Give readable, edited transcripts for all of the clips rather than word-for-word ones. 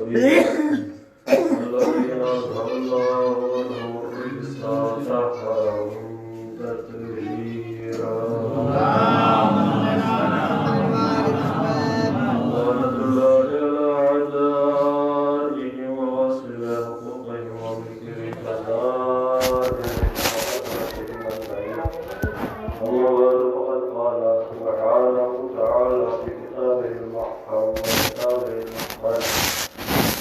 الذين أذهب الله عنهم الرجس طهرهم تطهيرا لعنة الله على أعدائهم ووصل حقوقهم وذكر فقد قال سبحانه وتعالى في كتابه المحكم وكتابه المحكم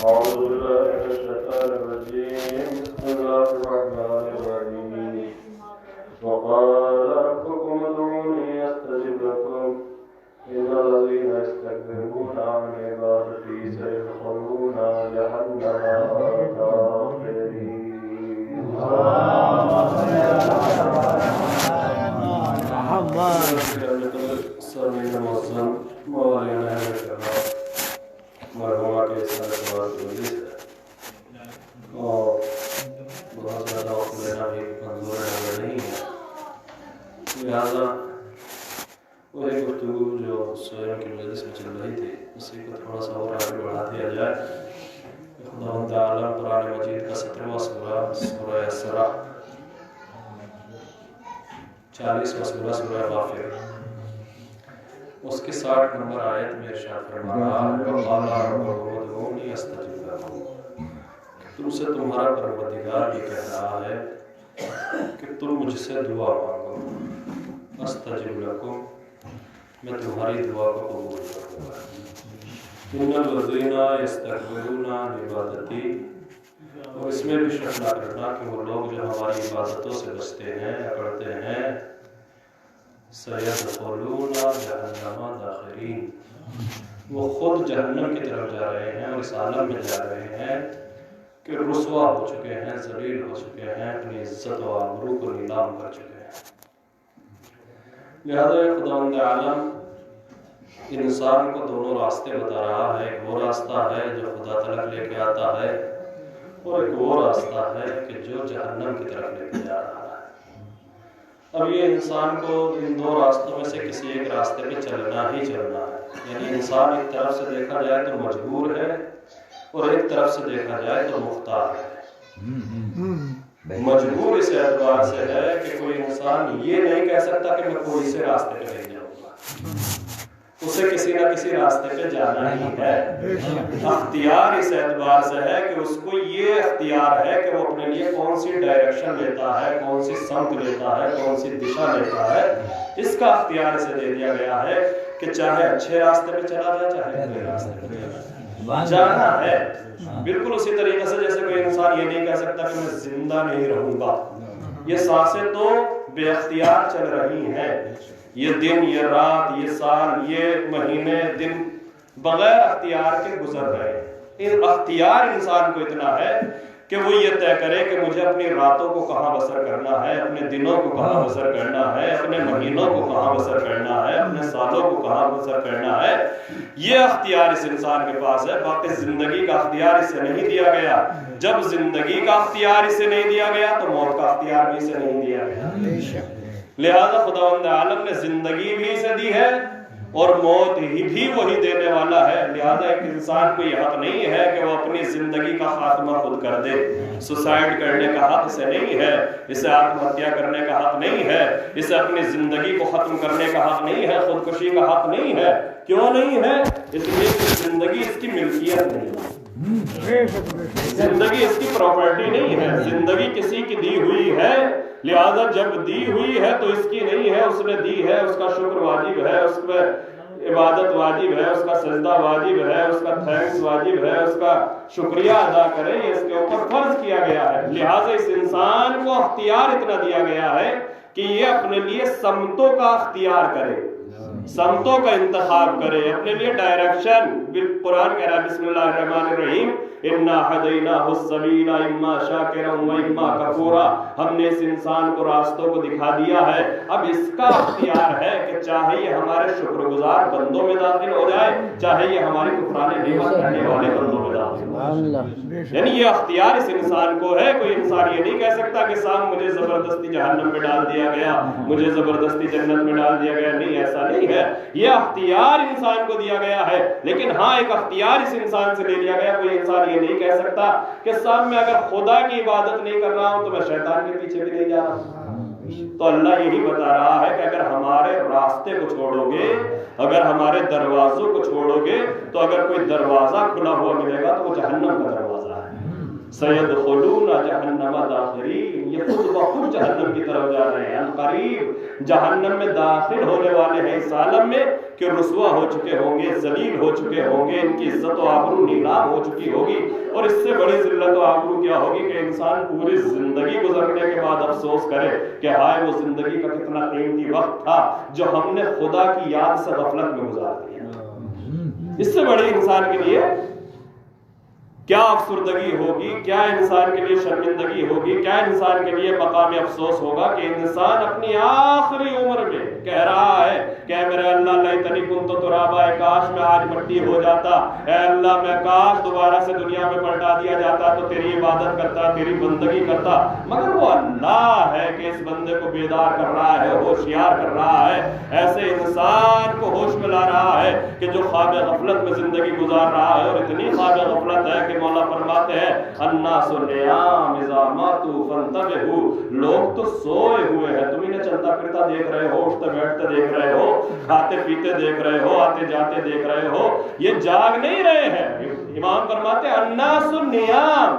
أعوذ بالله من الشيطان الرجيم بسم الله الرحمن الرحيم وقال ربكم ادعوني أستجب لكم إن الذين يستكبرون عن عبادتي سيدخلون جهنم داخرين سامعین معظم مولانا کرام مرحومہ کے ساتھ کی وجہ سے اور بہت زیادہ وقت لینا بھی منظور نہیں ہے، لہٰذا وہی گفتگو جو سوئروں کی مجلس میں چل رہی تھی اسی کو تھوڑا سا اور آگے بڑھا دیا جائے۔ خدا تعالیٰ قرآن مجید کا 17واں سورہ سورہ اسراء، 40واں سورہ سورہ غافر، اس کے 60 نمبر آیت میں ارشاد فرما رہا ہے وَقَالَ رَبُّكُمُ ادْعُونِي أَسْتَجِبْ لَكُمْ، تم سے تمہارا پروردگار یہ کہہ رہا ہے کہ تم مجھ سے دعا مانگو، أَسْتَجِبْ لَكُمْ، میں تمہاری دعا کو قبول کروں گا۔ إِنَّ الَّذِينَ يَسْتَكْبِرُونَ عَنْ عِبَادَتِي، اور اس میں بھی شک نہ کرنا کہ وہ لوگ جو ہماری عبادتوں سے بچتے ہیں اکڑتے ہیں سَيَدْخُلُونَ جَهَنَّمَ دَاخِرِينَ، وہ خود جہنم کی طرف جا رہے ہیں اور اس عالم میں جا رہے ہیں کہ رسوا ہو چکے ہیں، ذلیل ہو چکے ہیں، اپنی عزت و آبرو کو نیلام کر چکے ہیں۔ لہذا خداوند عالم انسان کو دونوں راستے بتا رہا ہے، ایک وہ راستہ ہے جو خدا طرف لے کے آتا ہے اور ایک وہ راستہ ہے کہ جو جہنم کی طرف لے کے جا رہا ہے۔ اب یہ انسان کو ان دو راستوں میں سے کسی ایک راستے پہ چلنا ہی چلنا ہے، یعنی انسان ایک طرف سے دیکھا جائے تو مجبور ہے اور ایک طرف سے دیکھا جائے تو مختار ہے۔ مجبور اس اعتبار سے ہے کہ کوئی انسان یہ نہیں کہہ سکتا کہ میں کوئی سے راستے پہ نہیں جاؤں گا، اسے کسی نہ کسی راستے پہ جانا ہی ہے۔ اختیار اس اعتبار سے ہے کہ اس کو یہ اختیار ہے کہ وہ اپنے لیے کون سی ڈائریکشن لیتا ہے، کون سی سمت لیتا ہے، کون سی دشا لیتا ہے، اس کا اختیار اسے دے دیا گیا ہے کہ چاہے اچھے راستے پہ چلا جائے چاہے برے راستے پہ جانا ہے۔ بالکل اسی طریقے سے جیسے کوئی انسان یہ نہیں کہہ سکتا کہ میں زندہ نہیں رہوں گا، یہ سانسیں تو بے اختیار چل رہی ہیں، یہ دن، یہ رات، یہ سال، یہ مہینے، دن بغیر اختیار کے گزر رہے ہیں۔ اختیار انسان کو اتنا ہے کہ وہ یہ طے کرے کہ مجھے اپنی راتوں کو کہاں بسر کرنا ہے، اپنے دنوں کو کہاں بسر کرنا ہے، اپنے مہینوں کو کہاں بسر کرنا ہے، اپنے سالوں کو کہاں بسر کرنا ہے۔ یہ اختیار اس انسان کے پاس ہے، باقی زندگی کا اختیار اسے نہیں دیا گیا۔ جب زندگی کا اختیار اسے نہیں دیا گیا تو موت کا اختیار بھی اسے نہیں دیا گیا۔ لہذا خداوند عالم نے زندگی بھی اسے دی ہے اور موت ہی بھی وہی دینے والا ہے۔ لہذا ایک انسان کو یہ حق نہیں ہے کہ وہ اپنی زندگی کا خاتمہ خود کر دے، سوسائڈ کرنے کا حق اسے نہیں ہے، اسے آتم ہتیا کرنے کا حق نہیں ہے، اسے اپنی زندگی کو ختم کرنے کا حق نہیں ہے، خودکشی کا حق نہیں ہے۔ کیوں نہیں ہے؟ اس لیے کہ زندگی اس کی ملکیت نہیں ہے، زندگی اس کی پراپرٹی نہیں ہے، زندگی کسی کی دی ہوئی ہے۔ لہذا جب دی ہوئی ہے تو اس کی نہیں ہے، اس نے دی ہے، اس کا شکر واجب ہے، اس میں عبادت واجب ہے، اس کا سجدہ واجب ہے، اس کا تھینکس واجب ہے، اس کا شکریہ ادا کریں، یہ اس کے اوپر فرض کیا گیا ہے۔ لہذا اس انسان کو اختیار اتنا دیا گیا ہے کہ یہ اپنے لیے سمتوں کا اختیار کرے، سمتوں کا انتخاب کرے، اپنے لیے ڈائریکشن۔ قرآن کہہ رہا ہے بسم اللہ الرحمن الرحیم اِنَّا هَدَيْنَاهُ السَّبِيلَ إِمَّا شَاكِرًا وَإِمَّا كَفُورًا، ہم نے اس انسان کو راستوں کو دکھا دیا ہے، اب اس کا اختیار ہے کہ چاہے یہ ہمارے شکر گزار بندوں میں داخل ہو جائے، چاہے یہ ہماری کفران نعمت کرنے والے بندوں میں داخل یعنی یہ اختیار اس انسان کو ہے. کوئی انسان یہ نہیں کہہ سکتا کہ صاحب مجھے زبردستی جہنم میں ڈال دیا گیا, مجھے زبردستی جنت میں ڈال دیا گیا. نہیں, ایسا نہیں ہے. یہ اختیار انسان کو دیا گیا ہے, لیکن ہاں ایک اختیار اس انسان سے لے لیا گیا. کوئی انسان یہ نہیں کہہ سکتا کہ صاحب میں اگر خدا کی عبادت نہیں کر رہا ہوں تو میں شیطان کے پیچھے بھی نہیں جا رہا ہوں. تو اللہ یہی بتا رہا ہے کہ اگر ہمارے راستے کو چھوڑو گے, اگر ہمارے دروازوں کو چھوڑو گے, تو اگر کوئی دروازہ کھلا ہوا ملے گا تو وہ جہنم کا دروازہ ہے. سیدخلون جہنم داخرین, یہ خود بخود جہنم کی طرف جا رہے ہیں. قریب جہنم میں داخل ہونے والے ہیں اس عالم میں کہ رسوا ہو چکے ہوں گے, ذلیل ہو چکے ہوں گے, ان کی عزت و آبرو نیلام ہو چکی ہوگی. اور اس سے بڑی ذلت و آبرو کیا ہوگی کہ انسان پوری زندگی گزرنے کے بعد افسوس کرے کہ ہائے وہ زندگی کا کتنا قیمتی وقت تھا جو ہم نے خدا کی یاد سے غفلت میں گزار دیا. اس سے بڑی انسان کے لیے کیا افسردگی ہوگی, کیا انسان کے لیے شرمندگی ہوگی, کیا انسان کے لیے مقام افسوس ہوگا کہ انسان اپنی آخری عمر میں کہہ رہا ہے کہ اے میرے اللہ لیتنی کنت ترابا, کاش میں آج مٹی ہو جاتا, اے اللہ میں کاش دوبارہ سے دنیا میں پلٹا دیا جاتا تو تیری عبادت کرتا, تیری بندگی کرتا. مگر وہ اللہ ہے کہ اس بندے کو بیدار کر رہا ہے, ہوشیار کر رہا ہے, ایسے انسان کو ہوش میں لا رہا ہے کہ جو خواب غفلت میں زندگی گزار رہا ہے. اور اتنی خواب غفلت ہے کہ مولا فرماتے ہیں الناس نیام اذا ماتوا فانتبہوا, لوگ تو سوئے ہوئے ہیں, تم انہیں چلتا پھرتا دیکھ رہے ہو, اٹھتے بیٹھتے دیکھ رہے ہو, کھاتے پیتے دیکھ رہے ہو, آتے جاتے دیکھ رہے ہو, یہ جاگ نہیں رہے ہیں. امام فرماتے ہیں الناس نیام,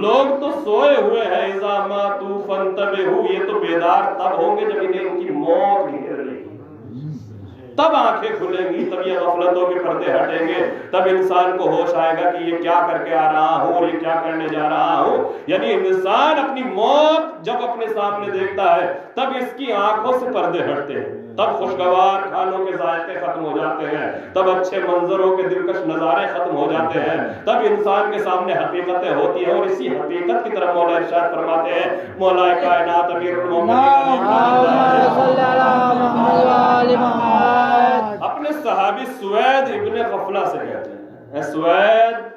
لوگ تو سوئے ہوئے ہیں, اذا ماتوا فانتبہوا, یہ تو بیدار تب ہوں گے جب انہیں ان کی موت گھیر لے گی, تب آنکھیں کھلیں گی, تب یہ غفلتوں کے پردے ہٹیں گے, تب انسان کو ہوش آئے گا کہ یہ کیا کر کے آ رہا ہوں اور یہ کیا کرنے جا رہا ہوں. یعنی انسان اپنی موت جب اپنے سامنے دیکھتا ہے تب اس کی آنکھوں سے پردے ہٹتے ہیں, تب خوشگوار کھانوں کے ذائقے ختم ہو جاتے ہیں, تب اچھے منظروں کے دلکش نظارے ختم ہو جاتے ہیں, تب انسان کے سامنے حقیقتیں ہوتی ہیں. اور اسی حقیقت کی طرف مولا ارشاد فرماتے ہیں, مولا کائنات امیر المومنین اپنے صحابی سوید ابن غفلہ سے کہتے ہیں, اے سوید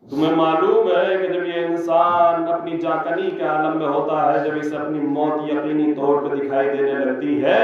تمہیں معلوم ہے کہ جب یہ انسان اپنی جاکنی کے عالم میں ہوتا ہے, جب اسے اپنی موت یقینی طور پہ دکھائی دینے لگتی ہے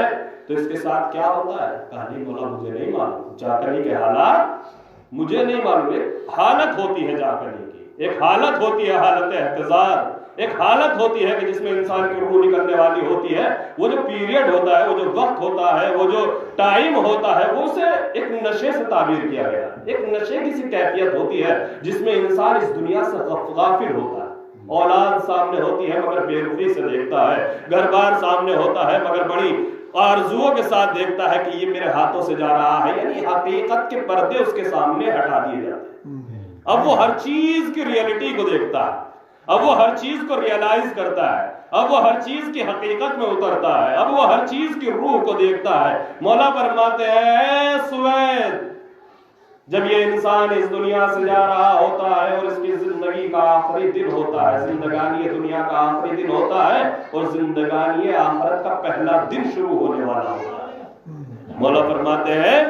تو اس کے ساتھ کیا ہوتا ہے؟ کہا نہیں مولا مجھے نہیں معلوم, جاکنی کے حالات مجھے نہیں معلوم. ایک حالت ہوتی ہے جاکنی کی, ایک حالت ہوتی ہے حالت احتضار, ایک حالت ہوتی ہے کہ جس میں انسان کی روح نکلنے والی ہوتی ہے. وہ جو پیریڈ ہوتا ہے, وہ جو وقت ہوتا ہے, وہ جو ٹائم ہوتا ہے, وہ اسے ایک نشے سے تعبیر کیا گیا. ایک نشے کی سی کیفیت ہوتی ہے جس میں انسان اس دنیا سے غافل ہوتا ہے. اولاد سامنے ہوتی ہے مگر بے رخی سے دیکھتا ہے, گھر بار سامنے ہوتا ہے مگر بڑی آرزوؤں کے ساتھ دیکھتا ہے کہ یہ میرے ہاتھوں سے جا رہا ہے. یعنی حقیقت کے پردے اس کے سامنے ہٹا دیے جاتے ہیں. اب وہ ہر چیز کی ریئلٹی کو دیکھتا ہے, اب وہ ہر چیز کو ریئلائز کرتا ہے, اب وہ ہر چیز کی حقیقت میں اترتا ہے, اب وہ ہر چیز کی روح کو دیکھتا ہے. مولا فرماتے ہیں اے سوید, جب یہ انسان اس دنیا سے جا رہا ہوتا ہے اور اس کی زندگی کا آخری دن ہوتا ہے, زندگانی دنیا کا آخری دن ہوتا ہے اور زندگانی آخرت کا پہلا دن شروع ہونے والا ہوتا ہے. مولا فرماتے ہیں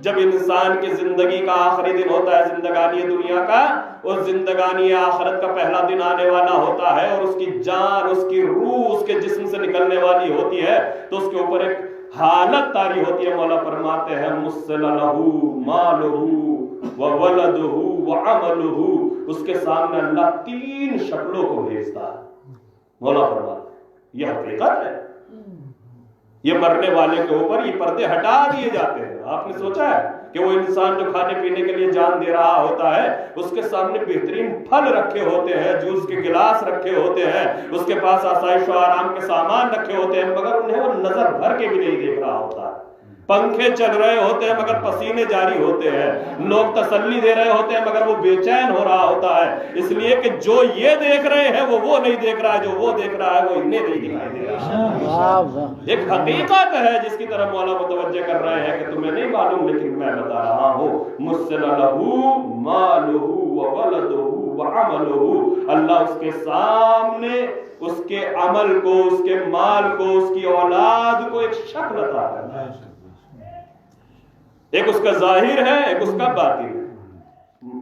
جب انسان کی زندگی کا آخری دن ہوتا ہے زندگانی دنیا کا, اور زندگانی آخرت کا پہلا دن آنے والا ہوتا ہے, اور اس کی جان, اس کی روح اس کے جسم سے نکلنے والی ہوتی ہے, تو اس کے اوپر ایک حالت طاری ہوتی ہے. مولا فرماتے ہیں مسل لہو مالہ وولدہ وعملہ, اس کے سامنے اللہ 3 شکلوں کو بھیجتا ہے. مولا فرماتے ہیں یہ حقیقت ہے, یہ مرنے والے کے اوپر یہ پردے ہٹا دیے جاتے ہیں. آپ نے سوچا ہے کہ وہ انسان جو کھانے پینے کے لیے جان دے رہا ہوتا ہے, اس کے سامنے بہترین پھل رکھے ہوتے ہیں, جوس کے گلاس رکھے ہوتے ہیں, اس کے پاس آسائش و آرام کے سامان رکھے ہوتے ہیں, مگر انہیں وہ نظر بھر کے بھی نہیں دیکھ رہا ہوتا. پنکھے چل رہے ہوتے ہیں مگر پسینے جاری ہوتے ہیں, لوگ تسلی دے رہے ہوتے ہیں مگر وہ بے چین ہو رہا ہوتا ہے, اس لیے کہ جو یہ دیکھ رہے ہیں وہ نہیں دیکھ رہا ہے, جو وہ دیکھ رہا ہے وہ انہیں نہیں دکھائی دے رہا. ایک حقیقت ہے جس کی طرف مولا متوجہ کر رہے ہیں کہ تمہیں نہیں معلوم لیکن میں بتا رہا ہوں. مسل لہو مالہ وولدہ وعملہ, اللہ اس کے سامنے اس کے عمل کو, اس کے مال کو, اس کی اولاد کو ایک شکل عطا کرتا ہے. ایک اس کا ظاہر ہے, ایک اس کا باطن ہے.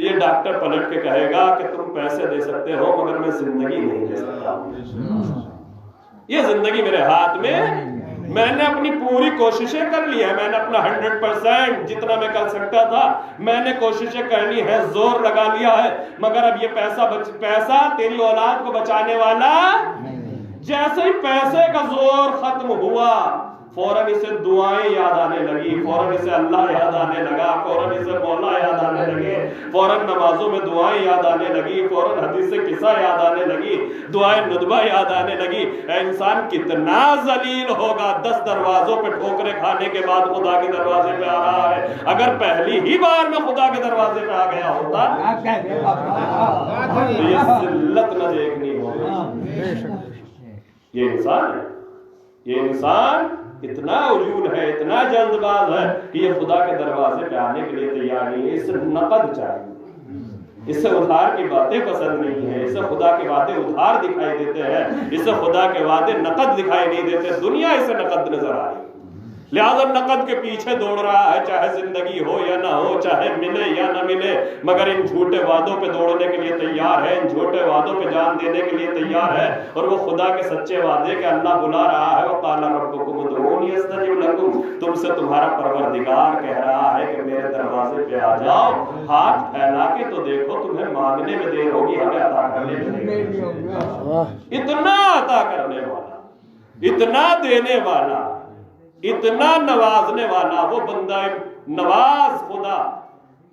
تو یہ ڈاکٹر پلٹ کے کہے گا کہ تم پیسے دے سکتے ہو مگر میں زندگی نہیں دے سکتا ہوں، یہ زندگی میرے ہاتھ میں نے اپنی پوری کوششیں کر لی ہے، میں نے اپنا 100% جتنا میں کر سکتا تھا میں نے کوششیں کر لی ہے، زور لگا لیا ہے، مگر اب یہ پیسہ تیری اولاد کو بچانے والا، جیسے ہی پیسے کا زور ختم ہوا فوراً اسے دعائیں یاد آنے لگی، فوراً اسے اللہ یاد آنے لگا، فوراً اسے مولا یاد آنے لگے، فوراً نمازوں میں دعائیں یاد آنے لگی، فوراً حدیث قصہ یاد آنے لگی، دعائیں ندبہ یاد آنے لگی۔ اے انسان کتنا ذلیل ہوگا 10 دروازوں پہ ٹھوکریں کھانے کے بعد خدا کے دروازے پہ آ رہا ہے، اگر پہلی ہی بار میں خدا کے دروازے پہ آ گیا ہوتا تو یہ ذلت نہ دیکھنی ہوگی۔ یہ انسان ہے، یہ انسان اتنا عجول ہے، اتنا جلد باز ہے کہ یہ خدا کے دروازے پہ آنے کے لیے تیار نہیں ہے، اسے نقد چاہیے، اسے ادھار کی باتیں پسند نہیں ہے، اسے خدا کے وعدے ادھار دکھائی دیتے ہیں، اسے خدا کے وعدے نقد دکھائی نہیں دیتے، دنیا اسے نقد نظر آ رہی ہے، لہذا نقد کے پیچھے دوڑ رہا ہے، چاہے زندگی ہو یا نہ ہو، چاہے ملے یا نہ ملے، مگر ان جھوٹے وعدوں پہ دوڑنے کے لیے تیار ہے، ان جھوٹے وعدوں پہ جان دینے کے لیے تیار ہے، اور وہ خدا کے سچے وعدے کہ اللہ بلا رہا ہے، وقال ربکم ادعونی استجب لکم، تم سے تمہارا پروردگار کہہ رہا ہے کہ میرے دروازے پہ آ جاؤ، ہاتھ پھیلا کے تو دیکھو، تمہیں مانگنے میں دیر ہوگی، ہمیں عطا کرنے میں دیر ہوگی۔ اتنا عطا کرنے والا، اتنا دینے والا، اتنا نوازنے والا وہ بندہ نواز خدا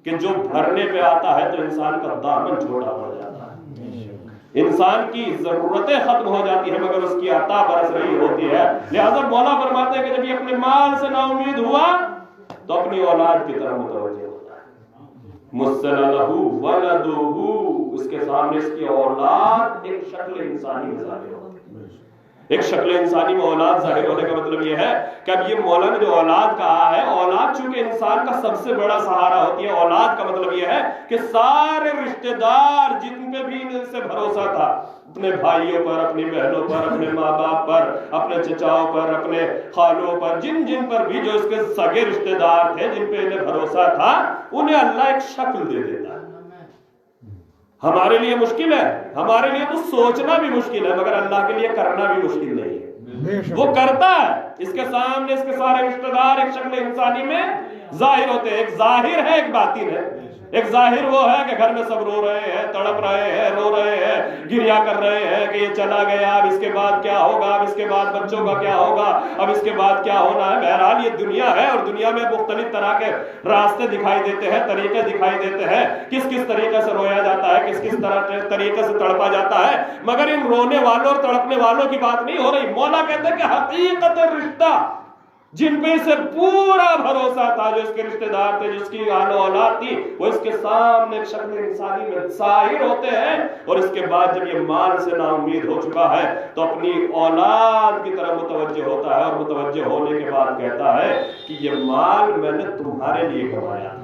کہ جو بھرنے پہ آتا ہے تو انسان کا دامن چھوٹا پڑ جاتا ہے، انسان کی ضرورتیں ختم ہو جاتی ہیں مگر اس کی عطا برس رہی ہوتی ہے۔ لہذا مولا فرماتے ہیں کہ جب یہ اپنے مال سے نا امید ہوا تو اپنی اولاد کی طرف متوجہ ہوتا ہے، مُسَّلَ لَهُ وَلَدُهُ، اس کے سامنے اس کی اولاد ایک شکل انسانی میں ظاہر ہوتی ہے۔ ایک شکل انسانی میں اولاد ظاہر ہونے کا مطلب یہ ہے کہ اب یہ مولا نے جو اولاد کہا ہے، اولاد چونکہ انسان کا سب سے بڑا سہارا ہوتی ہے، اولاد کا مطلب یہ ہے کہ سارے رشتہ دار جن پہ بھی ان سے بھروسہ تھا، اپنے بھائیوں پر، اپنی بہنوں پر، اپنے ماں باپ پر، اپنے چچاؤں پر، اپنے خالوں پر، جن پر بھی جو اس کے سگے رشتہ دار تھے، جن پہ انہیں بھروسہ تھا، انہیں اللہ ایک شکل دے دیتا ہے۔ ہمارے لیے مشکل ہے، ہمارے لیے تو سوچنا بھی مشکل ہے، مگر اللہ کے لیے کرنا بھی مشکل نہیں ہے، وہ کرتا ہے۔ اس کے سامنے اس کے سارے رشتہ دار ایک شکل انسانی میں ظاہر ہوتے ہیں، ایک ظاہر ہے، ایک باطن ہے۔ ایک ظاہر وہ ہے کہ گھر میں سب رو رہے ہیں، تڑپ رہے ہیں، رو رہے ہیں، گریا کر رہے ہیں کہ یہ چلا گیا، اب اس کے بعد کیا ہوگا، اب اس کے بعد بچوں کا کیا ہوگا، اب اس کے بعد کیا ہونا ہے۔ بہرحال یہ دنیا ہے اور دنیا میں مختلف طرح کے راستے دکھائی دیتے ہیں، طریقے دکھائی دیتے ہیں، کس کس طریقے سے رویا جاتا ہے، کس کس طریقے سے تڑپا جاتا ہے، مگر ان رونے والوں اور تڑپنے والوں کی بات نہیں ہو رہی۔ مولا کہتے ہیں کہ حقیقت رشتہ جن پہ اسے پورا بھروسہ تھا، جو اس کے رشتہ دار تھے، جس کی آل و اولاد تھی، وہ اس کے سامنے ایک شکل انسانی میں ظاہر ہوتے ہیں، اور اس کے بعد جب یہ مال سے نا امید ہو چکا ہے تو اپنی اولاد کی طرف متوجہ ہوتا ہے، اور متوجہ ہونے کے بعد کہتا ہے کہ یہ مال میں نے تمہارے لیے کمایا تھا،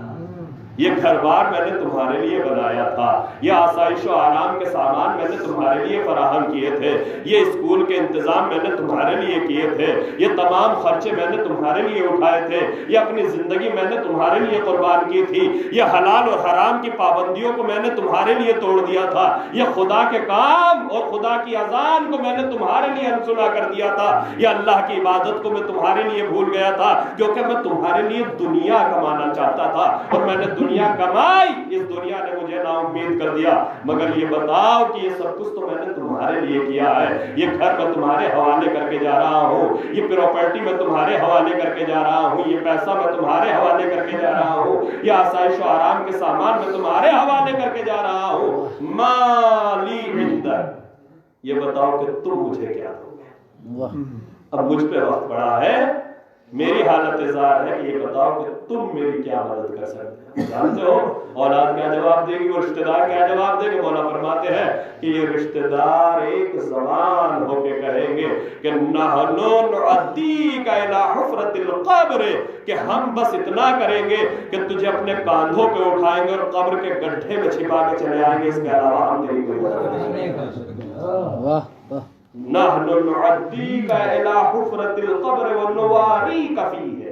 یہ گھر بار میں نے تمہارے لیے بنایا تھا، یہ آسائش و آرام کے سامان میں نے تمہارے لیے فراہم کیے تھے، یہ اسکول کے انتظام میں نے تمہارے لیے کیے تھے، یہ تمام خرچے میں نے تمہارے لیے اٹھائے تھے، یہ اپنی زندگی میں نے تمہارے لیے قربان کی تھی، یہ حلال اور حرام کی پابندیوں کو میں نے تمہارے لیے توڑ دیا تھا، یہ خدا کے کام اور خدا کی اذان کو میں نے تمہارے لیے انسنا کر دیا تھا، یہ اللہ کی عبادت کو میں تمہارے لیے بھول گیا تھا، کیونکہ میں تمہارے لیے دنیا کمانا چاہتا تھا، اور میں نے دنیا کمائی، اس دنیا نے مجھے نا امید کر دیا، مگر یہ بتاؤ کہ یہ سب کچھ تو میں نے تمہارے لیے کیا ہے، یہ گھر میں تمہارے حوالے کر کے جا رہا ہوں، یہ پراپرٹی میں تمہارے حوالے کر کے جا رہا ہوں، یہ پیسہ میں تمہارے حوالے کر کے جا رہا ہوں، یہ آسائش و آرام کے سامان میں تمہارے حوالے کر کے جا رہا ہوں، مالی عندک، یہ بتاؤ کہ تم مجھے کیا دو گے۔ اب مجھ پہ وقت پڑا ہے، میری حالت ظاہر ہے کہ یہ بتاؤ کہ تم میری کیا مدد کر سکتے ہیں۔ جانتے ہو اولاد کیا جواب دے گی، وہ رشتہ دار کیا جواب دے گے؟ مولا فرماتے ہیں کہ یہ رشتہ دار ایک زبان ہو کے کہیں گے کہ نحن نعدیک الی حفرۃ القبر، کہ ہم بس اتنا کریں گے کہ تجھے اپنے کاندھوں پہ اٹھائیں گے اور قبر کے گڈھے میں چھپا کے چلے آئیں گے، اس کے علاوہ ہم تیری کوئی مدد نہیں کر سکتے۔ نحن نعدیک الی حفرۃ القبر ونواریک فیہ،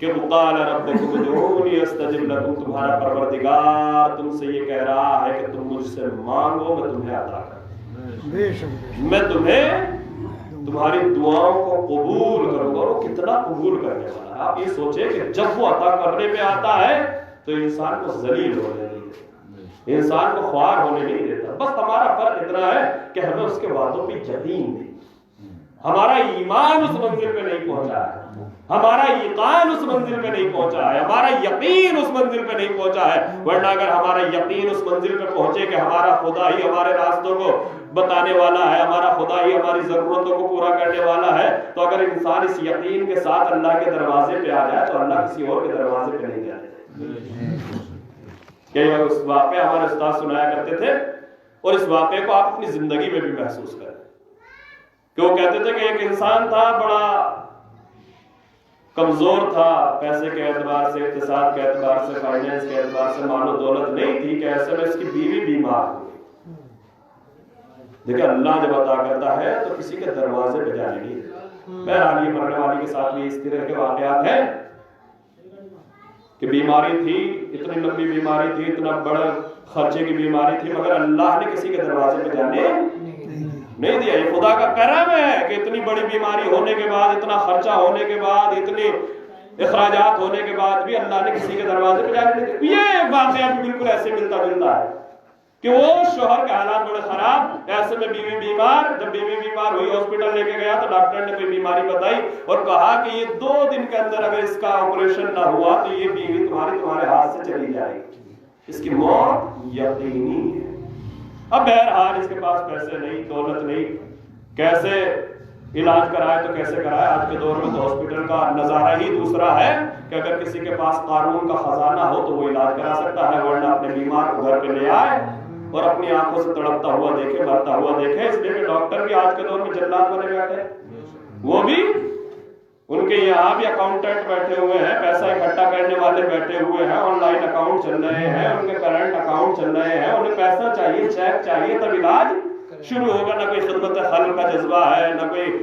کہ وقال ربکم ادعونی استجب لکم، تمہارا پروردگار تم سے یہ کہہ رہا ہے کہ تم مجھ سے مانگو میں تمہیں عطا کروں، میں تمہیں تمہاری دعاؤں کو قبول کروں گا۔ اور وہ کتنا قبول کرنے والا ہے، آپ یہ سوچیں کہ جب وہ عطا کرنے پہ آتا ہے تو انسان کو ذلیل ہونے نہیں دیتا، انسان کو خوار ہونے نہیں دیتا۔ بس ہمارا فرق اتنا ہے کہ ہمیں اس کے وعدوں پہ یقین نہیں، ہمارا ایمان اس منزل پہ نہیں پہنچا ہے، ہمارا یقین اس منزل پہ نہیں پہنچا ہے، ہمارا یقین اس منزل پہ نہیں پہنچا ہے۔ ورنہ اگر ہمارا یقین اس منزل پہ پہنچے کہ ہمارا خدا ہی ہمارے راستوں کو بتانے والا ہے، ہمارا خدا ہی ہماری ضرورتوں کو پورا کرنے والا ہے، تو اگر انسان اس یقین کے ساتھ اللہ کے دروازے پہ آ جائے تو اللہ کسی اور کے دروازے پہ نہیں جانے دیتے۔ کہ اس واقعہ ہمارے استاد سنایا کرتے تھے، اور اس واقعے کو آپ اپنی زندگی میں بھی محسوس کریں کہ وہ کہتے تھے کہ ایک انسان تھا، بڑا کمزور تھا، پیسے کے اعتبار سے، اقتصاد کے اعتبار سے، فائنینس کے اعتبار سے مال و دولت نہیں تھی، کہ ایسے میں اس کی بیوی بیمار ہوئی۔ دیکھیں اللہ جب عطا کرتا ہے تو کسی کے دروازے پہ جانے نہیں دیتا۔ بہرحال یہ مرنے والی کے ساتھ بھی اس طرح کے واقعات ہیں کہ بیماری تھی، اتنی لمبی بیماری تھی، اتنا بڑا خرچے کی بیماری تھی، مگر اللہ نے کسی کے دروازے پہ جانے نہیں دیا۔ یہ خدا کا کرم ہے کہ اتنی بڑی بیماری ہونے کے بعد، اتنا خرچہ ہونے کے بعد، اتنے اخراجات ہونے کے بعد بھی اللہ نے کسی کے دروازے پہ جانے نہیں دیا۔ یہ واقعہ بھی بالکل ایسے ملتا جلتا ہے کہ وہ شوہر کے حالات بڑے خراب، ایسے میں بیوی بیمار، جب بیوی بیمار ہوئی ہاسپٹل لے کے گیا تو ڈاکٹر نے کوئی بیماری بتائی اور کہا کہ یہ 2 دن کے اندر اگر اس کا آپریشن نہ ہوا تو یہ بیوی تمہارے ہاتھ سے چلی جائے گی، اس کی موت یقینی ہے۔ اب بہرحال اس کے پاس پیسے نہیں، دولت نہیں، کیسے علاج کرائے تو کیسے کرائے؟ آج کے دور میں تو ہاسپٹل کا نظارہ ہی دوسرا ہے کہ اگر کسی کے پاس قارون کا خزانہ ہو تو وہ علاج کرا سکتا ہے، ورنہ اپنے بیمار کو گھر پہ لے آئے اور اپنی آنکھوں سے تڑپتا ہوا دیکھے، مرتا ہوا دیکھے۔ اس لیے کہ ڈاکٹر بھی آج کے دور میں جلات بنے بیٹھے، وہ بھی ان کے یہاں بھی اکاؤنٹنٹ بیٹھے ہوئے ہیں، پیسہ اکٹھا کرنے والے بیٹھے ہوئے ہیں، آن لائن اکاؤنٹ چل رہے ہیں، ان کے کرنٹ اکاؤنٹ چل رہے ہیں، انہیں پیسہ چاہیے، چیک چاہیے، تب علاج شروع ہوگا۔ نہ کوئی خدمت خلق کا جذبہ ہے، نہ کوئی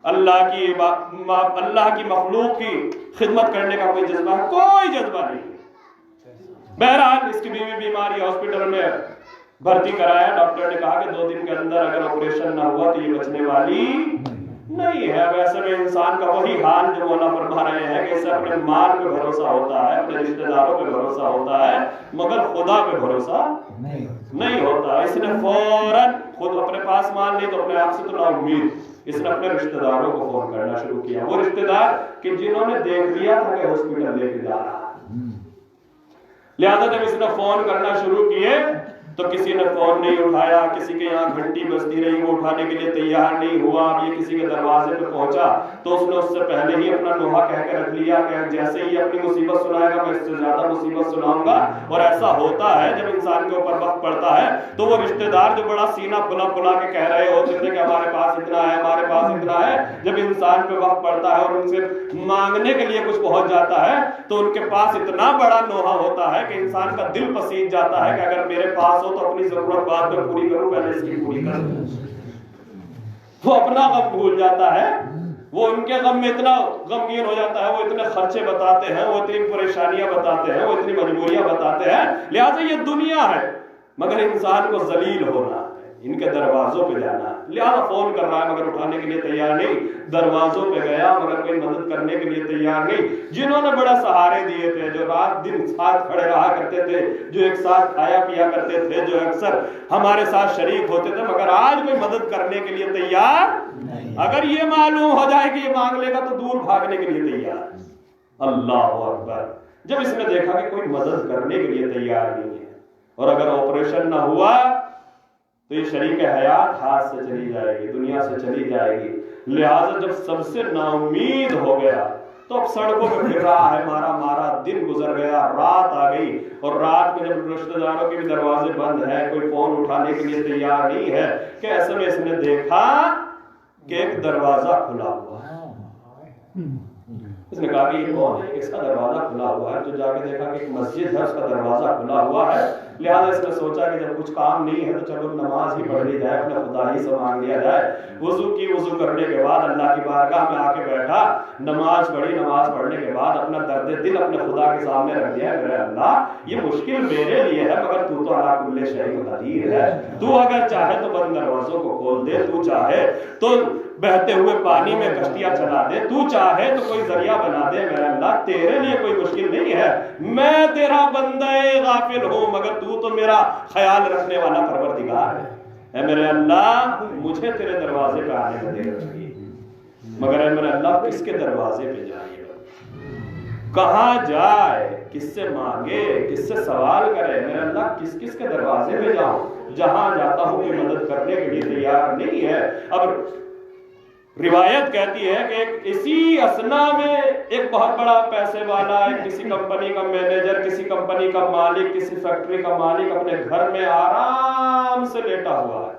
اللہ کی مخلوق کی خدمت کرنے کا کوئی جذبہ ہے، کوئی جذبہ نہیں۔ بہرحال اس کی بیوی بیماری، ہاسپٹل میں بھرتی کرایا، ڈاکٹر نے کہا کہ 2 دن کے اندر اگر آپریشن نہ ہوا تو یہ بچنے والی نہیں ہے۔ ویسے میں انسان کا وہی حال جو مولا فرما رہے ہیں کہ اسے اپنے مال پہ بھروسہ ہوتا ہے، اپنے رشتہ داروں پہ بھروسہ ہوتا ہے، مگر خدا پہ بھروسہ نہیں ہوتا۔ اس نے فوراً خود اپنے پاس مال نہیں تو اپنے آپ سے تو نا امید، اس نے اپنے رشتہ داروں کو فون کرنا شروع کیا، وہ رشتہ دار کہ جنہوں نے دیکھ لیا تھا کہ ہاسپٹل لے کے جا رہا۔ لہذا جب اس نے فون کرنا شروع کیے تو کسی نے فون نہیں اٹھایا، کسی کے یہاں گھنٹی بجتی رہی، وہ اٹھانے کے لیے تیار نہیں ہوا۔ اب یہ کسی کے دروازے پہ پہنچا تو اس نے اس سے پہلے ہی اپنا نوحہ کہہ کے رکھ لیا کہ جیسے ہی اپنی مصیبت سنائے گا میں اس سے زیادہ مصیبت سناؤں گا۔ اور ایسا ہوتا ہے جب انسان کے اوپر وقت پڑتا ہے تو وہ رشتہ دار جو بڑا سینہ پھلا پھلا کے کہہ رہے ہوتے تھے کہ ہمارے پاس اتنا ہے، ہمارے پاس اتنا ہے، جب انسان پہ وقت پڑتا ہے اور ان سے مانگنے کے لیے کچھ پہنچ جاتا ہے تو ان کے پاس اتنا بڑا نوحہ ہوتا ہے کہ انسان کا دل پسیج جاتا ہے کہ اگر میرے پاس ہو تو اپنی ضرورت بعد میں پوری کروں، پہلے اس کی پوری کروں۔ وہ اپنا غم بھول جاتا ہے، وہ ان کے غم میں اتنا غمگین ہو جاتا ہے، وہ اتنے خرچے بتاتے ہیں، وہ اتنی پریشانیاں بتاتے ہیں، وہ اتنی مجبوریاں بتاتے ہیں۔ لہٰذا یہ دنیا ہے، مگر انسان کو ذلیل ہونا ہے، ان کے دروازوں پہ جانا ہے۔ لہٰذا فون کر رہا ہے مگر اٹھانے کے لیے تیار نہیں، دروازوں پہ گیا مگر کوئی مدد کرنے کے لیے تیار نہیں۔ جنہوں نے بڑے سہارے دیے تھے، جو رات دن ساتھ کھڑے رہا کرتے تھے، جو ایک ساتھ کھایا پیا کرتے تھے، جو اکثر ہمارے ساتھ شریک ہوتے تھے، مگر آج کوئی مدد کرنے کے لیے تیار نہیں۔ اگر یہ معلوم ہو جائے کہ یہ مانگ لے گا تو دور بھاگنے کے لیے تیار۔ اللہ اکبر! جب اس نے دیکھا کہ کوئی مدد کرنے کے لیے تیار نہیں ہے اور اگر آپریشن نہ ہوا تو یہ شریک حیات ہاتھ سے چلی جائے گی، دنیا سے چلی جائے گی۔ لہٰذا جب سب سے نا امید ہو گیا تو اب سڑکوں پہ پھر رہا ہے، مارا دن گزر گیا، رات آ گئی، اور رات میں جب رشتہ داروں کے بھی دروازے بند ہیں، کوئی فون اٹھانے کے لیے تیار نہیں ہے، کہ ایسے میں اس نے دیکھا کہ ایک دروازہ کھلا ہوا ہے۔ اس نے کہا کہ یہ کون ہے؟ اس کا دروازہ کھلا ہوا ہے۔ جو جا کے دیکھا کہ ایک مسجد ہے، اس کا دروازہ کھلا ہوا ہے، لہٰذا اس نے سوچا کہ جب کچھ کام نہیں ہے تو چلو نماز ہی پڑھ لی جائے، اپنے خدا ہی سے مانگ لیا جائے۔ وضو کرنے کے بعد اللہ کی بارگاہ میں آ کے بیٹھا، نماز پڑھی، نماز پڑھنے کے بعد اپنا درد دل اپنے خدا کے سامنے رکھ دیا، میرے اللہ یہ مشکل میرے لیے ہے مگر تو تو علی کل شیء قدیر ہے، تو اگر چاہے تو بند دروازوں کو کھول دے، تو چاہے تو بہتے ہوئے پانی میں کشتیاں چلا دے، تو چاہے تو کوئی ذریعہ بنا دے، میرے اللہ تیرے لیے کوئی مشکل نہیں ہے، میں تیرا بندہ غافل ہوں مگر تو میرا خیال رکھنے والا پروردگار ہے۔ اے میرے اللہ مجھے تیرے دروازے پہ آنے کا دے رکھیے، مگر اے میرے اللہ کس کے دروازے پہ جائے، کہاں جائے، کس سے مانگے، کس سے سوال کرے، میرے اللہ کس کس کے دروازے پہ جاؤں، جہاں جاتا ہوں کہ مدد کرنے کے لیے تیار نہیں ہے۔ اب روایت کہتی ہے کہ اسی اسنا میں ایک بہت بڑا پیسے والا، کسی کمپنی کا مینیجر، کسی کمپنی کا مالک، کسی فیکٹری کا مالک اپنے گھر میں آرام سے لیٹا ہوا ہے،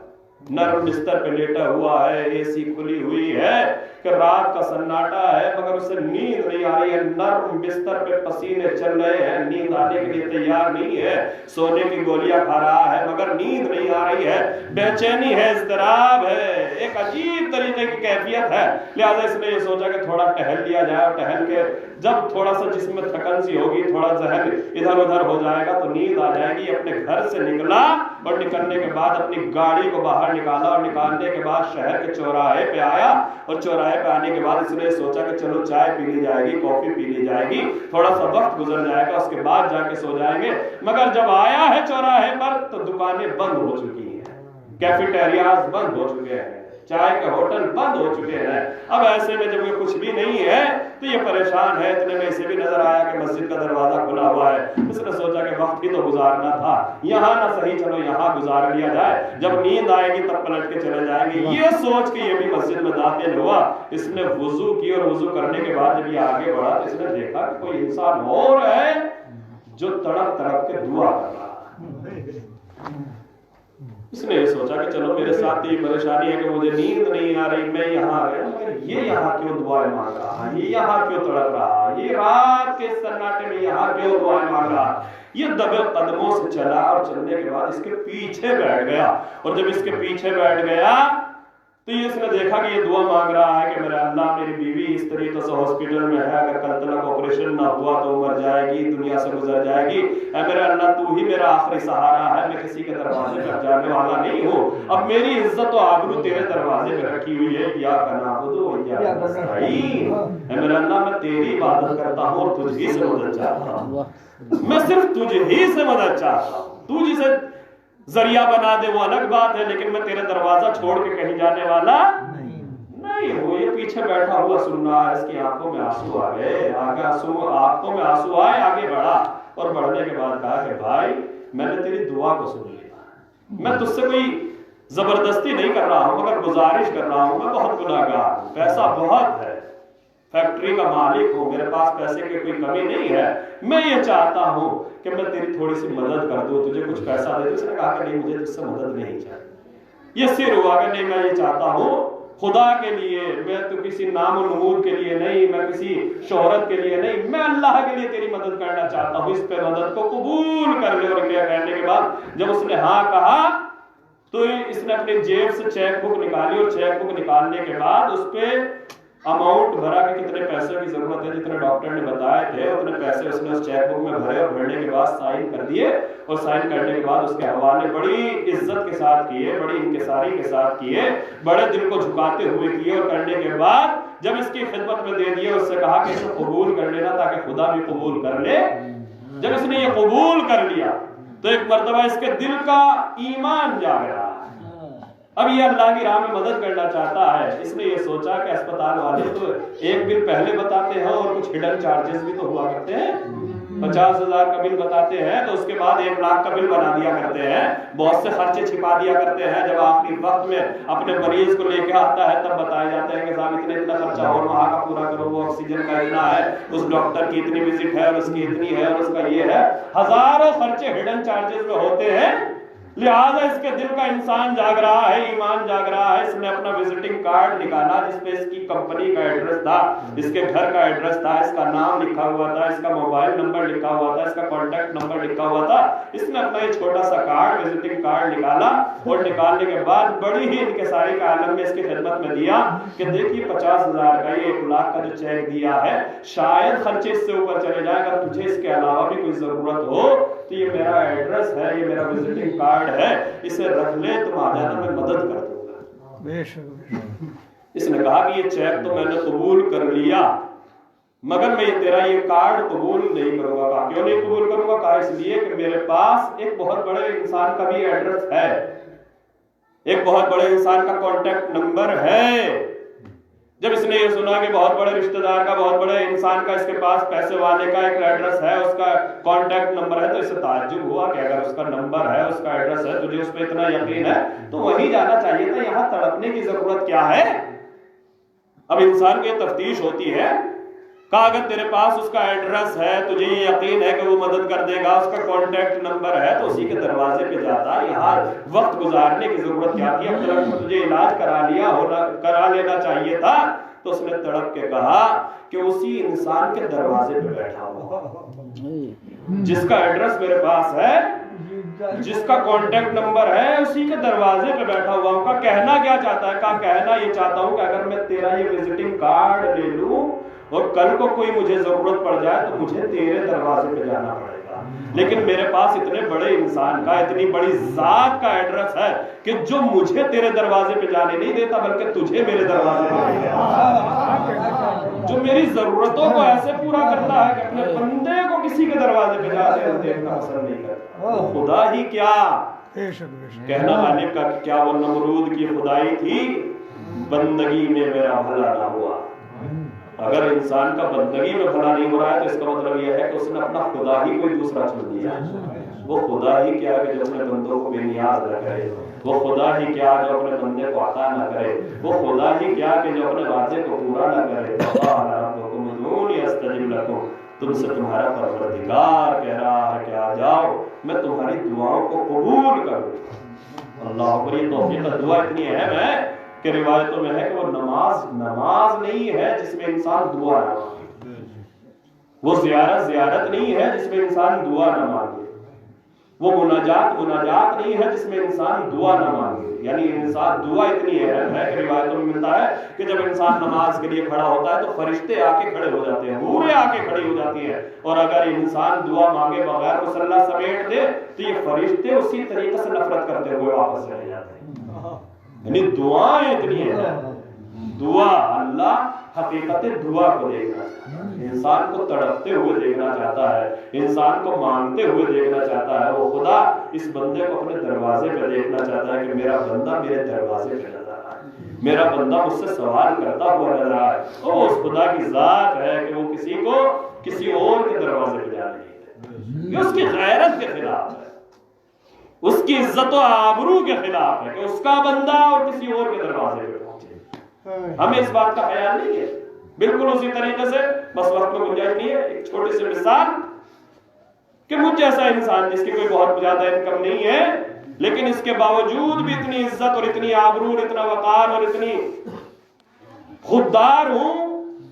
نرم بستر پہ لیٹا ہوا ہے، اے سی کھلی ہوئی ہے کہ رات کا سناٹا ہے مگر اسے نیند نہیں آ رہی ہے، نرم بستر پہ پسینے چل رہے ہیں، نیند آنے کے لیے تیار نہیں ہے، سونے کی گولیاں کھا رہا ہے مگر نیند نہیں آ رہی ہے، بے چینی ہے، اضطراب ہے، ایک عجیب طریقے کی کیفیت ہے۔ لہٰذا اس نے یہ سوچا کہ تھوڑا ٹہل لیا جائے، اور ٹہل کے جب تھوڑا سا جسم میں تھکن سی ہوگی، تھوڑا ذہن ادھر ادھر ہو جائے گا تو نیند آ جائے گی۔ اپنے گھر سے نکلا اور نکلنے کے بعد اپنی گاڑی کو باہر نکالا، اور نکالنے کے بعد شہر کے چوراہے پہ آیا، اور چوراہے پہ آنے کے بعد اس نے سوچا کہ چلو چائے پی لی جائے گی، کافی پی لی جائے گی، تھوڑا سا وقت گزر جائے گا، اس کے بعد جا کے سو جائیں گے۔ مگر جب آیا ہے چوراہے پر تو دکانیں بند ہو چکی ہیں، کیفیٹیریاز بند ہو چکے ہیں، چائے کے ہوٹل بند ہو چکے ہیں۔ اب ایسے میں جب یہ کچھ بھی نہیں ہے تو یہ پریشان ہے، اتنے میں اسے بھی نظر آیا کہ مسجد کا دروازہ کھلا ہوا ہے۔ اس نے سوچا کہ وقت بھی تو گزارنا تھا، یہاں نہ صحیح چلو یہاں گزار لیا جائے، جب نیند آئے گی تب پلٹ کے چلے جائیں گے۔ یہ سوچ کے یہ بھی مسجد میں داخل ہوا، اس نے وضو کی، اور وضو کرنے کے بعد جب یہ آگے بڑھا تو اس نے دیکھا کہ کوئی انسان اور ہے جو تڑپ تڑپ کے دعا کر رہا ہے۔ اس نے یہ سوچا کہ چلو میرے ساتھ یہ پریشانی ہے کہ مجھے نیند نہیں آ رہی، میں یہاں آ گیا، مگر یہ یہاں کیوں دعائیں مانگ رہا ہے، یہ یہاں کیوں تڑپ رہا ہے، یہ رات کے سناٹے میں یہاں کیوں دعائیں مانگ رہا ہے۔ یہ دبے قدموں سے چلا، اور چلنے کے بعد اس کے پیچھے بیٹھ گیا، اور جب اس کے پیچھے بیٹھ گیا تو یہ اس نے دیکھا کہ یہ دعا مانگ رہا ہے کہ میرے اللہ میری بیوی اس طریقے سے ہاسپٹل میں ہے، اگر کل تک آپریشن نہ ہوا تو مر جائے گی، دنیا سے گزر جائے گی، اے میرے اللہ تو ہی میرا آخری سہارا ہے، میں کسی کے دروازے پر جانے والا نہیں ہوں، اب میری عزت و آبرو تیرے دروازے پہ رکھی ہوئی ہے، ایاک نعبد و ایاک نستعین، اے میرے اللہ میں تیری عبادت کرتا ہوں اور تجھ ہی سے مدد چاہتا ہوں، میں صرف تجھ ہی سے مدد چاہتا ہوں، تو جسے ذریعہ بنا دے وہ الگ بات ہے، لیکن میں تیرے دروازہ چھوڑ کے کہیں جانے والا نہیں ہوں۔ یہ پیچھے بیٹھا ہوا سن رہا ہے، اس کی آنکھوں میں آنسو آ گئے، آنکھوں میں آنسو آئے، آگے بڑھا، اور بڑھنے کے بعد کہا کہ بھائی میں نے تیری دعا کو سن لیا، میں تجھ سے کوئی زبردستی نہیں کر رہا ہوں مگر گزارش کر رہا ہوں، میں بہت گناہگار ہوں، پیسہ بہت ہے، فیکٹری کا مالک ہوں، میرے پاس پیسے کی کوئی کمی نہیں ہے، میں یہ چاہتا ہوں کہ میں تیری تھوڑی سی مدد کر دوں، تجھے کچھ پیسہ دے دوں۔ اس نے کہا کہ نہیں، مجھے تجھ سے مدد نہیں چاہیے۔ یہ سر ہوا کہ نہیں، میں یہ چاہتا ہوں خدا کے لیے، میں تو کسی نام و نمود کے لیے نہیں، میں کسی شہرت کے لیے نہیں، میں اللہ کے لیے تیری مدد کرنا چاہتا ہوں، اس پہ مدد کو قبول کر لے۔ اور کیا کہنے کے بعد جب اس نے ہاں کہا تو اس نے اپنی جیب سے چیک بک نکالی، اور چیک بک نکالنے کے بعد اس پہ اماؤنٹ بھرا کہ کتنے پیسے کی ضرورت ہے، جتنے ڈاکٹر نے بتائے تھے اتنے پیسے اس نے اس چیک بک میں بھرے، اور بھرنے کے بعد سائن کر دیے، اور سائن کرنے کے بعد اس کے حوالے بڑی عزت کے ساتھ کیے، بڑی انکساری کے ساتھ کیے، بڑے دل کو جھکاتے ہوئے کیے، اور کرنے کے بعد جب اس کی خدمت میں دے دیے، اس سے کہا کہ اسے قبول کر لینا تاکہ خدا بھی قبول کر لے۔ جب اس نے یہ قبول کر لیا تو ایک مرتبہ اس کے دل کا ایمان جاگ رہا، اب یہ اللہ کی راہ میں مدد کرنا چاہتا ہے۔ اس نے یہ سوچا کہ اسپتال والے تو ایک بل پہلے بتاتے ہیں، اور کچھ ہڈن چارجز بھی تو ہوا کرتے ہیں، 50,000 کا بل بتاتے ہیں تو اس کے بعد 1 لاکھ کا بل بنا دیا کرتے ہیں، بہت سے خرچے چھپا دیا کرتے ہیں، جب آخری وقت میں اپنے مریض کو لے کے آتا ہے تب بتائے جاتے ہیں کہ صاحب اتنا خرچہ اور وہاں کا پورا کرو، وہ آکسیجن کا اتنا ہے، اس ڈاکٹر کی اتنی وزٹ ہے، اور اس کی اتنی ہے، اور اس کا یہ ہے، ہزاروں خرچے ہڈن چارجز میں ہوتے ہیں۔ لہٰذا اس کے دل کا انسان جاگ رہا ہے، ایمان جاگ رہا ہے. اس نے اپنا وزٹنگ کارڈ نکالا جس پہ اس کی کمپنی کا ایڈریس تھا، اس کے گھر کا ایڈریس تھا، اس کا نام لکھا ہوا تھا، اس کا موبائل نمبر لکھا ہوا تھا، اس کا کانٹیکٹ نمبر لکھا ہوا تھا. اس نے اپنا یہ چھوٹا سا کارڈ، وزٹنگ کارڈ نکالا اور نکالنے کے بعد بڑی ہی انکساری کا عالم میں اس کی خدمت میں دیا کہ دیکھیے 50,000 کا، یہ 1 لاکھ کا جو چیک دیا ہے شاید خرچے اس سے اوپر چلے جائیں، اگر تجھے اس کے علاوہ بھی کوئی ضرورت ہو تو یہ میرا ایڈریس ہے، یہ میرا وزٹنگ کارڈ ہے، اسے رکھ لے، تم آ جانا، میں مدد کر دوں گا. اس نے کہا کہ یہ چیک تو میں نے قبول کر لیا مگر میں تیرا یہ کارڈ قبول نہیں کروں گا. کہا کیوں نہیں قبول کروں گا؟ کہا اس لیے کہ میرے پاس ایک بہت بڑے انسان کا بھی ایڈریس ہے، ایک بہت بڑے انسان کا کانٹیکٹ نمبر ہے. جب اس نے یہ سنا کہ بہت بڑے رشتہ دار کا، بہت بڑے انسان کا، اس کے پاس پیسے والے کا ایک ایڈریس ہے، اس کا کانٹیکٹ نمبر ہے، تو اسے تعجب ہوا کہ اگر اس کا نمبر ہے، اس کا ایڈریس ہے، تجھے اس پہ اتنا یقین ہے تو وہیں جانا چاہیے تھا، یہاں تڑپنے کی ضرورت کیا ہے؟ اب انسان کی تفتیش ہوتی ہے. کہا اگر تیرے پاس اس کا ایڈریس ہے، تجھے یہ یقین ہے کہ وہ مدد کر دے گا، اس کا کانٹیکٹ نمبر ہے، تو اسی کے دروازے پہ جاتا، یہاں وقت گزارنے کی ضرورت کیا تھی؟ اب تک تجھے علاج کرا لینا چاہیے تھا. تو اس نے تڑپ کے کہا کہ اسی انسان کے دروازے پہ بیٹھا ہوا جس کا ایڈریس میرے پاس ہے، جس کا کانٹیکٹ نمبر ہے، اسی کے دروازے پہ بیٹھا ہوا ہوں. کا کہنا کیا چاہتا ہے؟ کہا کہنا یہ چاہتا ہوں کہ اگر میں تیرا یہ وزٹنگ کارڈ لے لوں اور کل کو کوئی مجھے ضرورت پڑ جائے تو مجھے تیرے دروازے پہ جانا پڑے گا، لیکن میرے پاس اتنے بڑے انسان کا، اتنی بڑی ذات کا ایڈریس ہے کہ جو مجھے تیرے دروازے پہ جانے نہیں دیتا بلکہ تجھے میرے دروازے پہ لے جاتا، جو میری ضرورتوں کو ایسے پورا کرتا ہے کہ اپنے بندے کو کسی کے دروازے پہ جاتے ہوئے دیکھنا پسند نہیں کرتا. خدا ہی کیا کہنا غالب کا کہ کیا وہ نمرود کی خدائی تھی، بندگی میں میرا بھلا نہ ہوا. اگر انسان کا بندگی میں بھلا نہیں ہو رہا ہے تو اس کا مطلب یہ ہے کہ اس نے اپنا خدا ہی کوئی دوسرا چن لیا. وہ خدا ہی کیا کہ جو اپنے بندوں کو بے نیاز نہ کرے، وہ خدا ہی کیا جو اپنے بندے کو عطا نہ کرے، وہ خدا ہی کیا کہ جو اپنے وعدے کو پورا نہ کرے. تم سے تمہارا پروردگار کہہ رہا ہے کہ آ جاؤ، میں تمہاری دعاؤں کو قبول کروں. اللہ پر یہ توفیق دعا اتنی اہم ہے کہ روایتوں میں ہے کہ وہ نماز نہیں ہے جس میں انسان دعا نہ مانگے، وہ زیارت نہیں ہے جس میں انسان دعا نہ مانگے، وہ مناجات نہیں ہے جس میں انسان دعا نہ مانگے. یعنی انسان دعا اتنی اہم ہے کہ روایتوں میں ملتا ہے کہ جب انسان نماز کے لیے کھڑا ہوتا ہے تو فرشتے آ کے کھڑے ہو جاتے ہیں، حوریں آ کے کھڑی ہو جاتی ہیں، اور اگر انسان دعا مانگے بغیر مصلی سمیٹ دے تو یہ فرشتے اسی طریقے سے نفرت کرتے ہوئے واپس چلے جاتے ہیں. یعنی دعائیں اتنی ہیں، دعا اللہ حقیقت دعا کو دیکھنا چاہتا ہے، انسان کو تڑپتے ہوئے دیکھنا چاہتا ہے، انسان کو مانگتے ہوئے دیکھنا چاہتا ہے. وہ خدا اس بندے کو اپنے دروازے پہ دیکھنا چاہتا ہے کہ میرا بندہ میرے دروازے پہ نظر آ رہا ہے، میرا بندہ مجھ سے سوال کرتا ہوا نظر آ رہا ہے. وہ اس خدا کی ذات ہے کہ وہ کسی کو کسی اور کے دروازے پہ جانے نہیں دیتا. یہ اس کی غیرت کے خلاف ہے، اس کی عزت و آبرو کے خلاف ہے کہ اس کا بندہ اور کسی اور کے دروازے پہ پہنچے. ہمیں اس بات کا خیال نہیں ہے. بالکل اسی طریقے سے بس وقت میں گنجائش نہیں ہے، ایک چھوٹی سی مثال کہ مجھ جیسا انسان جس کی کوئی بہت زیادہ انکم نہیں ہے لیکن اس کے باوجود بھی اتنی عزت اور اتنی آبرو اور اتنا وقار اور اتنی خوددار ہوں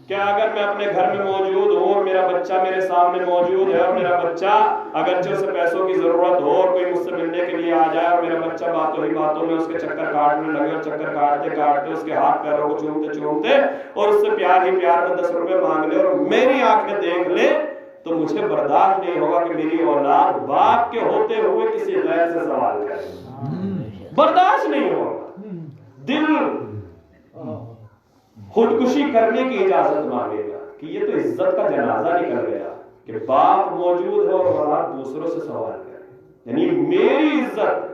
کہ اگر میں اپنے گھر میں موجود ہوں اور میرا بچہ میرے سامنے موجود ہے اور میرا بچہ اگرچہ اسے پیسوں کی ضرورت ہو اور کوئی مجھ سے ملنے کے لیے آ جائے اور میرا بچہ باتوں ہی باتوں میں اس کے چکر کاٹنے لگے اور چکر کاٹتے کاٹتے اس کے ہاتھ پیروں کو چومتے اور اس سے پیار ہی پیار میں 10 روپے مانگ لے اور میری آنکھ میں دیکھ لے تو مجھے برداشت نہیں ہوگا کہ میری اولاد باپ کے ہوتے ہوئے کسی غیر سے سوال کرے. برداشت نہیں ہوگا. دل خودکشی کرنے کی اجازت مانگے گا کہ یہ تو عزت کا جنازہ نکل گیا کہ باپ موجود ہے اور اولاد دوسروں سے سوال کرے. یعنی میری عزت،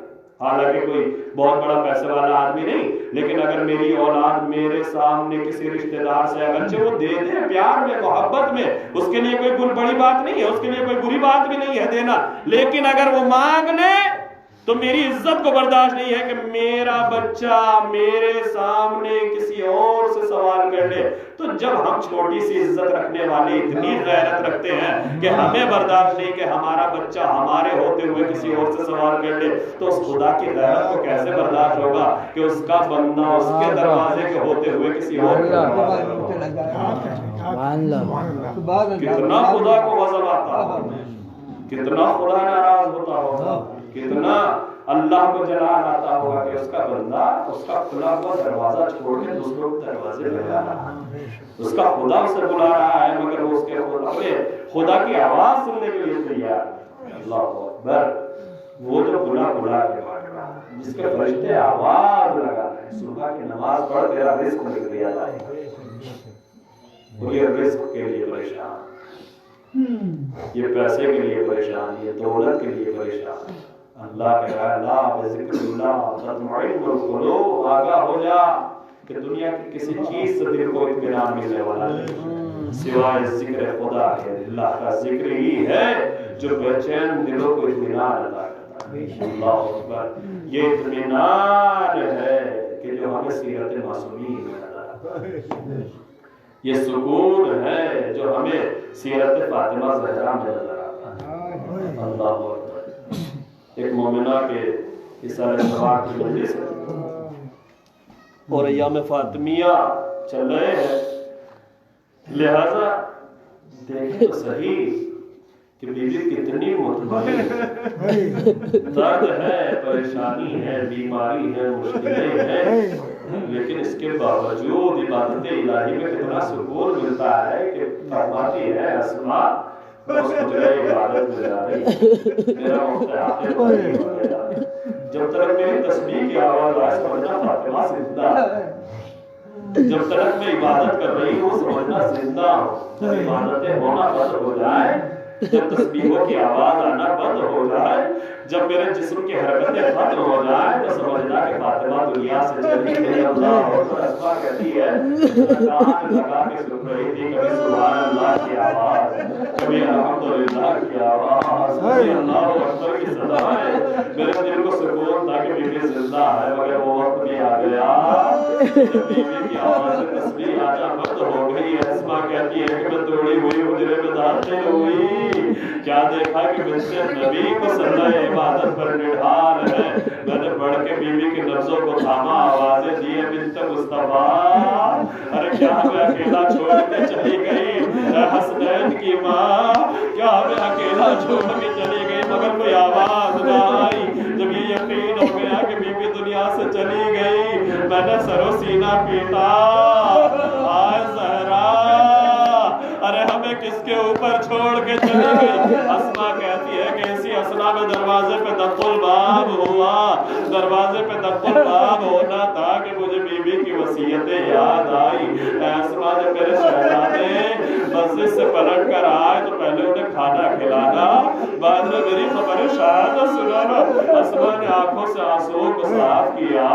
حالانکہ کوئی بہت بڑا پیسے والا آدمی نہیں، لیکن اگر میری اولاد میرے سامنے کسی رشتہ دار سے اگرچہ وہ دے دے پیار میں محبت میں، اس کے لیے کوئی بڑی بات نہیں ہے، اس کے لیے کوئی بری بات بھی نہیں ہے دینا، لیکن اگر وہ مانگ لے تو میری عزت کو برداشت نہیں ہے کہ میرا بچہ میرے سامنے کسی اور سے سوال کر لے. تو جب ہم چھوٹی سی عزت رکھنے والے اتنی غیرت رکھتے ہیں کہ ہمیں برداشت نہیں کہ ہمارا بچہ ہمارے ہوتے ہوئے کسی اور سے سوال کر لے, تو اس خدا کی غیرت کو کیسے برداشت ہوگا کہ اس کا بندہ اس کے دروازے کے ہوتے ہوئے کسی اور کے دروازے ہوگا. کتنا خدا کو غضب آتا ہوگا, کتنا خدا ناراض ہوتا ہوگا, کتنا اللہ کو جلال آتا ہوگا کہ اس کا بندہ اس کا کھلا ہوا دروازہ چھوڑ کے دوسروں کے دروازے پہ جا رہا ہے. اس کا خدا اسے بلا رہا ہے مگر وہ اس کے اپنے خدا کی آواز سننے کے لیے تیار. اللہ اکبر. وہ جو بلا کے بانٹ رہا ہے, جس کے فرشتے آواز لگا رہے ہیں, صبح کی نماز پڑھ تیرا رزق لکھ دیا جائے گا, وہ یہ رزق کے لیے پریشان, یہ پیسے کے لیے پریشان, یہ دولت کے لیے پریشان. اللہ کہہ رہا ہے لا بذکر اللہ تطمئن القلوب, آگاہ ہو جا کہ دنیا کی کسی چیز سے دل کو اطمینان ملنے والا نہیں سوائے ذکر خدا کے. اللہ کا ذکر ہی ہے جو بے چین دلوں کو اطمینان عطا کرتا ہے. اللہ اکبر. یہ اطمینان ہے کہ جو ہمیں سیرت معصومین میں نظر آتا ہے, یہ سکون ہے جو ہمیں سیرت فاطمہ زہرا میں نظر آتا ہے. اللہ اکبر. ایک مومنہ کے اصال اتباع کی مجلس اور ایام فاطمیہ چل رہے ہیں, لہذا دیکھیں تو صحیح کہ بیوی کتنی مطمئن ہے, درد ہے, پریشانی ہے, بیماری ہے, مشکلیں ہیں, لیکن اس کے باوجود عبادت الہی میں کتنا سکون ملتا ہے کہ فرماتی ہے اسماء بس مجھے عبادت میں جا رہی, میرا مختلف ہو گیا. جب تک میری تسبیح کی آواز آئے سمجھنا فاطمہ زندہ ہے, جب تک میں عبادت کر رہی ہوں سمجھنا زندہ ہوں. جب عبادتیں ہونا بند ہو جائے, جب تسبیحوں کی آواز آنا بند ہو جائے, جب میرے جسم کی حرکتیں ختم ہو جائیں, تو سمجھنا کہ فاطمہ دنیا سے چلی گئی. اللہ اسماء کہتی ہے کان لگا کے سن رہی تھی کبھی سبحان اللہ کی آواز, کبھی الحمدللہ کی آواز, کبھی اللہ اکبر کی صدایں. میرے دل کو سکون تھا کہ بیوی زندہ ہے, مگر وہ وقت بھی آ گیا جب بیوی کی آواز سے تسبیح آنا بند ہو گئی. اسماء کہتی ہے کہ میں توڑی ہوئی حجرے میں داخل ہوئی, کیا دیکھا کہ بچے نبی کو صلی عبادت پر نڈھال ہے. میں نے بڑھ کے بیوی کے لفظوں کو تھاما, آوازیں دی بنت مصطفیٰ, ارے کیا میں اکیلا چھوڑ کے چلی گئی, حسنین کی ماں کیا میں اکیلا چھوڑ کے چلی گئی مگر کوئی آواز نہ آئی. جب یہ یقین ہو گیا کہ بیوی دنیا سے چلی گئی, میں نے سر و سینہ پیٹا, آئے زہرا ارے ہمیں کس کے اوپر چھوڑ کے چلی گئی. اسماء کہتی ہے کہ اسی اسنا میں دروازے پہ دق الباب ہوا, دروازے پہ دق الباب ہونا تھا کہ مجھے بیوی کی وصیتیں یاد آئی. اسماء جب میرے شہزادے مسجد سے پلٹ کر آئے تو پہلے انہیں کھانا کھلانا, بعد میں میری خبر شہادت سنانا. اسماء نے آنکھوں سے آنسوؤں کو صاف کیا,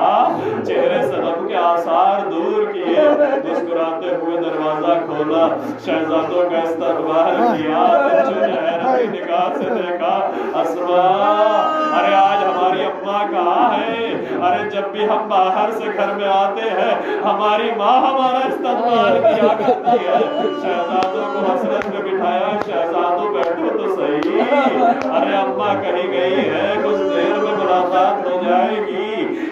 چہرے سے غم کے آثار دور کیے, مسکراتے ہوئے دروازہ کھولا, شہزادوں کا استقبال کیا, بچوں نے حیرت کی نگاہ سے دیکھا. اسماء ارے آج ہماری اماں کہاں ہے, ارے جب بھی ہم باہر سے گھر میں آتے ہیں ہماری ماں ہمارا استقبال کیا کرتی ہے. شہزادوں کو حسرت میں بٹھایا, شہزادوں بیٹھو تو صحیح, ارے اماں کہیں گئی ہے, کچھ دیر میں ملاقات ہو جائے گی.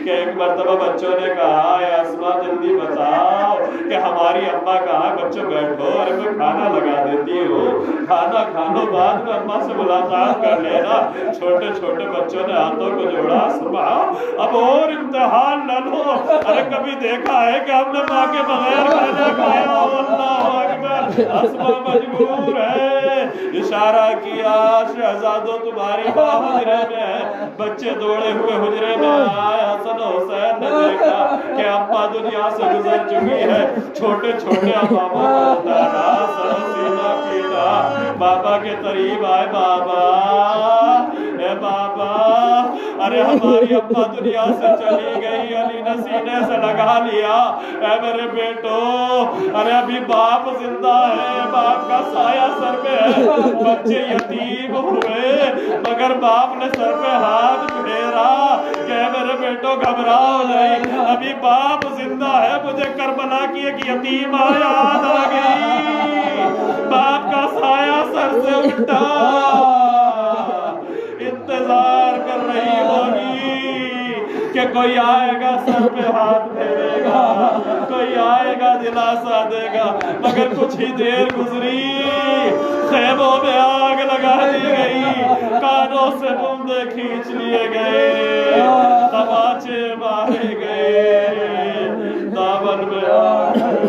کہ ایک مرتبہ بچوں نے کہا اے اسماء جلدی بتاؤ کہ ہماری اماں کہاں, بچوں بیٹھو, ارے میں کھانا لگا دیتی ہوں, کھانا کھا لو, بعد میں اماں سے ملاقات کر لینا. چھوٹے چھوٹے بچوں نے ہاتھوں کو جوڑا. اسماء اب اور امتحان نہ لو, ارے کبھی دیکھا ہے کہ ہم نے ماں کے بغیر کھانا کھایا؟ اللہ اکبر. اسماء مجبور ہے, اشارہ کیا, شہزادوں تمہاری ماں حجرے میں ہے. بچے دوڑے ہوئے حجرے میں آئے. حسن حسین نے دیکھا کہ اماں دنیا سے گزر چکی ہے. چھوٹے چھوٹے اماموں کو اتارا, سر سینہ پیٹا, بابا کے قریب آئے. بابا اے بابا ارے ہماری اپا دنیا سے چلی گئی علی نے سینے سے لگا لیا اے میرے بیٹو ارے ابھی باپ زندہ ہے باپ کا سایہ سر پہ ہے بچے یتیم ہوئے مگر باپ نے سر پہ ہاتھ پھیرا کہ میرے بیٹو گھبراؤ نہیں ابھی باپ زندہ ہے مجھے کربلا کی ایک یتیم یاد آ گئی باپ کا سایہ سر سے اٹھا انتظار کر رہی ہوگی کہ کوئی آئے گا سر پہ ہاتھ پھیرے گا کوئی آئے گا دلاسا دے گا مگر کچھ ہی دیر گزری خیموں میں آگ لگا دی گئی کانوں سے بندے کھینچ لیے گئے تماچے مارے گئے دامن میں آگ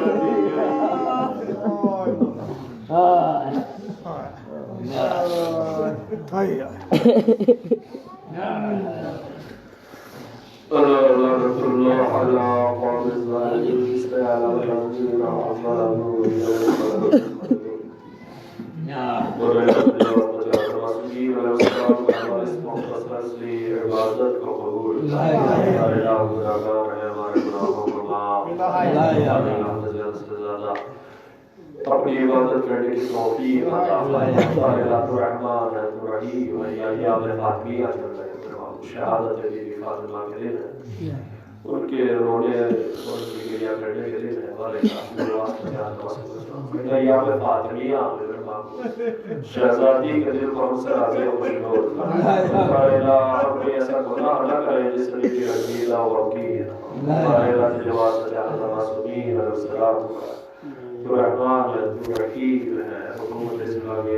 اپنی عبادت کرنے کی توفیق عطا فرمائے الرحمن الرحیم یا ایام فاطمیہ چل رہے ہیں شہادت بی بی فاطمہ کے دن ہے ان کے رونے اور ان کی گریہ کرنے کے دن ہے والے ایام فاطمیہ شہزادی کے دل کو ہم سے راضی و خوشنود فرمائے ہمیں ایسا گناہ نہ کرے جس نے کی رضیلہ و وقیر فرمائے تجواز جہاں معصومین علیہ السلام تو رحمان ہے تو رحیم ہے حکومت اسلامی